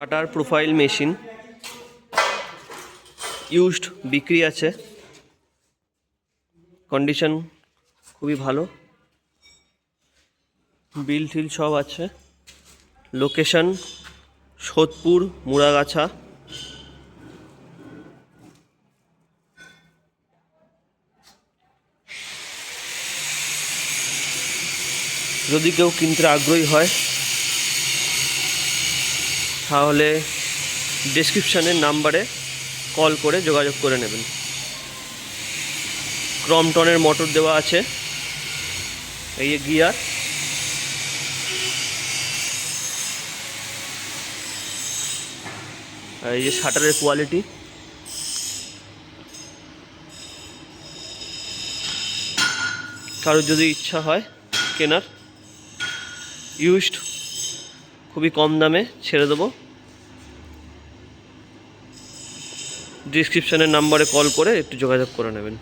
কাটার profile machine used বিক্রি আছে, condition খুবই ভালো, বিল টিল সব আছে। লোকেশন সোদপুর মুড়াগাছা। যদি কেউ কিনতে আগ্রহী হয় তাহলে ডেসক্রিপশানের নাম্বারে কল করে যোগাযোগ করে নেবেন। ক্রমটনের মোটর দেওয়া আছে, এই যে গিয়ার, আর এই যে শাটারের কোয়ালিটি। কারোর যদি ইচ্ছা হয় কেনার, ইউজড খুবই কম দামে ছেড়ে দেবো। ডিসক্রিপশানের নাম্বারে কল করে একটু যোগাযোগ করে নেবেন।